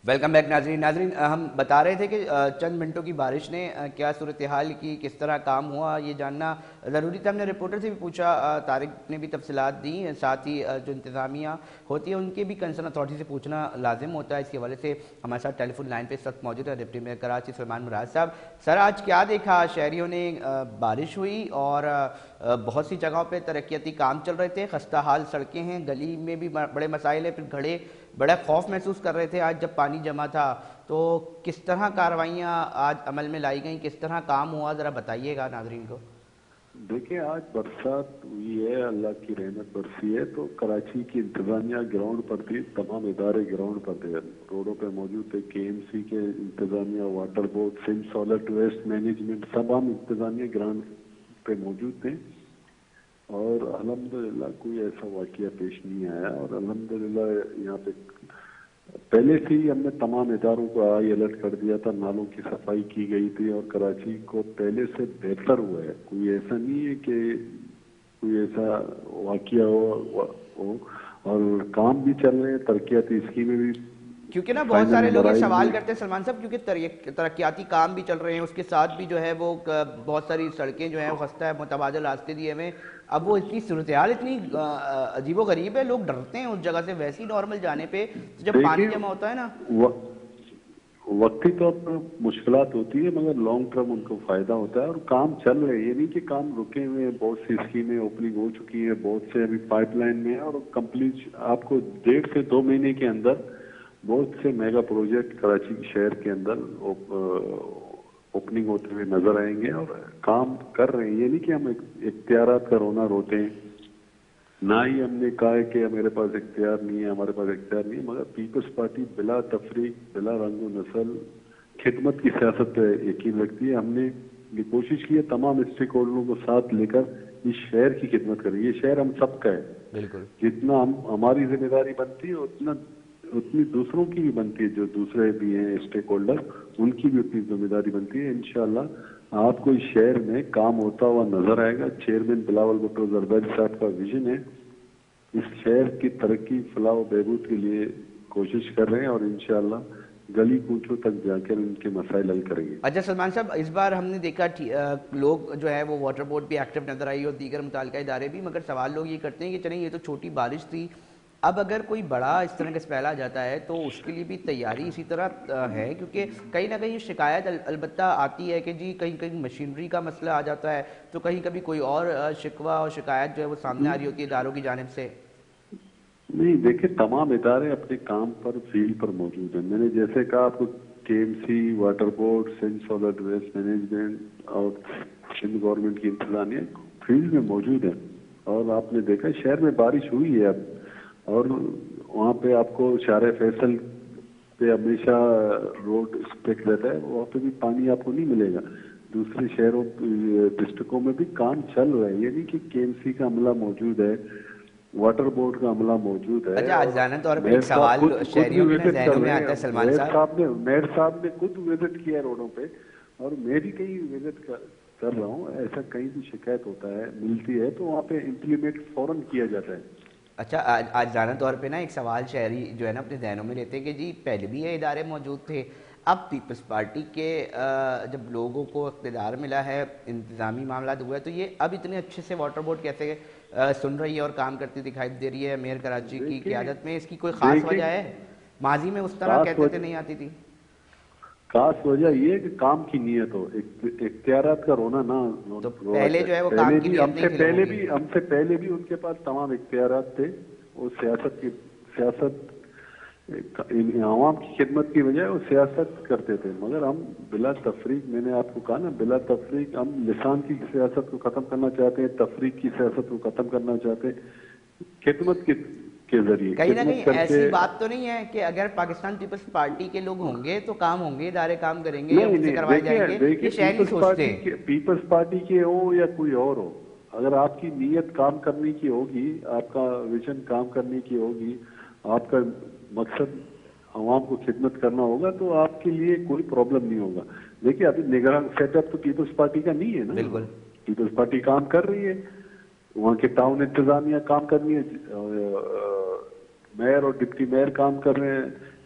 Welcome back ناظرین ہم بتا رہے تھے کہ چند منٹوں کی بارش نے کیا صورتحال کی، کس طرح کام ہوا، یہ جاننا ضروری تھا۔ ہم نے رپورٹر سے بھی پوچھا، طارق نے بھی تفصیلات دی، ساتھ ہی جو انتظامیہ ہوتی ہے ان کے بھی کنسرن اتھارٹی سے پوچھنا لازم ہوتا ہے۔ اس کے حوالے سے ہمارے ساتھ ٹیلی فون لائن پہ اس وقت موجود ہے ڈپٹی میئر کراچی سلیمان مراد صاحب۔ سر، آج کیا دیکھا؟ شہریوں نے بارش ہوئی اور بہت سی جگہوں پہ ترقیاتی کام چل رہے تھے، خستہ حال سڑکیں ہیں، گلی میں بھی بڑے مسائل ہیں، پھر گھڑے بڑا خوف محسوس کر رہے تھے آج جب پانی جمع تھا۔ تو کس طرح کارروائیاں آج عمل میں لائی گئیں، کس طرح کام ہوا، ذرا بتائیے گا ناظرین کو۔ دیکھیں، آج برسات ہوئی ہے، اللہ کی رحمت برسی ہے، تو کراچی کی انتظامیہ گراؤنڈ پر تھی، تمام ادارے گراؤنڈ پر تھے، روڈوں پہ موجود تھے، کے ایم سی کے انتظامیہ، water board, Sindh salt waste management, سب ہم انتظامیہ گراؤنڈ پہ موجود تھے، اور الحمدللہ کوئی ایسا واقعہ پیش نہیں آیا، اور الحمدللہ یہاں پہ پہلے سے ہی ہم نے تمام اداروں کو ہائی الرٹ کر دیا تھا، نالوں کی صفائی کی گئی تھی، اور کراچی کو پہلے سے بہتر ہوا ہے۔ کوئی ایسا نہیں ہے کہ کوئی ایسا واقعہ ہو، اور کام بھی چل رہے ہیں، ترقیاتی اسکیمیں بھی کیونکہ نا بہت فائنل سارے لوگ یہ مراحل سوال میں۔ کرتے ہیں سلمان صاحب، کیونکہ ترقیاتی کام بھی چل رہے ہیں، اس کے ساتھ بھی جو ہے وہ بہت ساری سڑکیں جو ہیں وہ خستہ ہے، متبادل راستے دیے ہوئے، اب وہ اتنی صورتحال اتنی عجیب و غریب ہے، لوگ ڈرتے ہیں اس جگہ سے ویسے ہی نارمل جانے پہ، جب پانی دیکھیں، جمع ہوتا ہے نا۔ وقتی طور پر مشکلات ہوتی ہے، مگر لانگ ٹرم ان کو فائدہ ہوتا ہے، اور کام چل رہے ہیں، یہ نہیں کہ کام رکے ہوئے ہیں، بہت سی اسکیمیں اوپننگ ہو چکی ہیں، بہت سے ابھی پائپ لائن میں ہیں، اور کمپلیٹ آپ کو 1.5 سے 2 مہینے کے اندر بہت سے میگا پروجیکٹ کراچی شہر کے اندر اوپننگ ہوتے ہوئے نظر آئیں گے، اور کام کر رہے ہیں۔ یہ نہیں کہ ہم اختیارات کا رونا روتے ہیں، نہ ہی ہم نے کہا ہے کہ میرے پاس اختیار نہیں ہے، ہمارے پاس اختیار نہیں ہے، مگر پیپلز پارٹی بلا تفریق، بلا رنگ و نسل خدمت کی سیاست پہ یقین رکھتی ہے۔ ہم نے یہ کوشش کی ہے تمام اسٹیک ہولڈروں کو ساتھ لے کر اس شہر کی خدمت کریں۔ یہ شہر ہم سب کا ہے، بالکل جتنا ہماری ذمہ داری بنتی ہے اتنی دوسروں کی بھی بنتی ہے، جو دوسرے بھی ہیں اسٹیک ہولڈر، ان کی بھی اتنی ذمہ داری بنتی ہے۔ انشاءاللہ آپ کو اس شہر میں کام ہوتا ہوا نظر آئے گا۔ چیئرمین بلاول بھٹو زرداری صاحب کا ویژن ہے، اس شہر کی ترقی، فلاح و بہبود کے لیے کوشش کر رہے ہیں، اور انشاءاللہ گلی کوچوں تک جا کر ان کے مسائل حل کریں گے۔ اچھا سلمان صاحب، اس بار ہم نے دیکھا لوگ جو ہے وہ واٹر بورڈ بھی ایکٹیو نظر آئی اور دیگر متعلقہ ادارے بھی، مگر سوال لوگ یہ کرتے ہیں کہ چلیں یہ تو چھوٹی بارش تھی، اب اگر کوئی بڑا اس طرح کا اسپیل آ جاتا ہے تو اس کے لیے بھی تیاری اسی طرح ہے، کیونکہ کہیں نہ کہیں شکایت البتہ آتی ہے کہ جی کہیں کہیں مشینری کا مسئلہ آ جاتا ہے، تو کہیں کبھی کوئی اور شکوہ اور شکایت جو ہے وہ سامنے آ رہی ہوتی ہے اداروں کی جانب سے۔ نہیں، دیکھیں، تمام ادارے اپنے کام پر فیلڈ پر موجود ہیں۔ میں نے جیسے کہا آپ کو، K M C, water board, Sindh salt waste management اور سندھ گورنمنٹ کی انتظامیہ فیلڈ میں موجود ہیں، اور آپ نے دیکھا شہر میں بارش ہوئی ہے اب، اور وہاں پہ آپ کو شارع فیصل پہ ہمیشہ روڈ اسپیک رہتا ہے، وہاں پہ بھی پانی آپ کو نہیں ملے گا۔ دوسرے شہروں ڈسٹرکوں میں بھی کام چل رہا ہے، یہ نہیں کہ کے ایم سی کا عملہ موجود ہے، واٹر بورڈ کا عملہ موجود ہے، اچھا، اور آجزانہ طور پہ میئر ایک صاحب سوال خود بھی شہریوں کے وزٹ ذہنوں کر میں رہے آتا ہے ہیں، سلمان صاحب۔ میئر صاحب نے خود وزٹ کیا ہے روڈوں پہ، اور میں بھی کہیں وزٹ کر رہا ہوں۔ ایسا کہیں بھی شکایت ہوتا ہے، ملتی ہے، تو وہاں پہ امپلیمنٹ فوراً کیا جاتا ہے۔ اچھا، آجزانہ طور پہ نا ایک سوال شہری جو ہے نا اپنے ذہنوں میں لیتے ہیں کہ جی پہلے بھی یہ ادارے موجود تھے، اب پیپلز پارٹی کے جب لوگوں کو اقتدار ملا ہے، انتظامی معاملات ہوئے تو یہ اب اتنے اچھے سے واٹر بورڈ کیسے سن رہی ہے اور کام کرتی دکھائی دے رہی ہے میئر کراچی کی قیادت میں؟ اس کی کوئی خاص وجہ ہے؟ ماضی میں اس طرح کہتے تھے نہیں آتی تھی؟ خاص وجہ یہ ہے کہ کام کی نیت ہو، اختیارات کا رونا نہ تو روا پہلے جائے۔ جو ہے وہ پہلے کام کی بھی نیت نہیں تھی لوگوں کی۔ ہم سے پہلے بھی ان کے پاس تمام اختیارات تھے، وہ سیاست عوام کی خدمت کی بجائے وہ سیاست کرتے تھے، مگر ہم بلا تفریق، میں نے آپ کو کہا نا، بلا تفریق ہم لسان کی سیاست کو ختم کرنا چاہتے ہیں، تفریق کی سیاست کو ختم کرنا چاہتے ہیں، خدمت کے ذریعے کہیں نہ خدمت کہیں کر کے۔ ایسی بات تو نہیں ہے کہ اگر پاکستان پیپلز پارٹی کے لوگ ہوں گے تو کام ہوں گے، ادارے کام کریں گے یا ان سے نہیں، کروائے جائیں گے، دیکھیے یہ شہری سوچتے ہیں۔ پیپلز پارٹی کے ہوں یا کوئی اور ہو، اگر آپ کی نیت کام کرنے کی ہوگی، آپ کا ویژن کام کرنے کی ہوگی، آپ کا مقصد عوام کو خدمت کرنا ہوگا، تو آپ کے لیے کوئی پرابلم نہیں ہوگا۔ دیکھیے، ابھی نگران سیٹ اپ تو پیپلز پارٹی کا نہیں ہے نا، بالکل پیپلز پارٹی کام کر رہی ہے، وہاں کے ٹاؤن انتظامیہ کام کر رہی ہے، میئر اور ڈپٹی میئر کام کر رہے ہیں،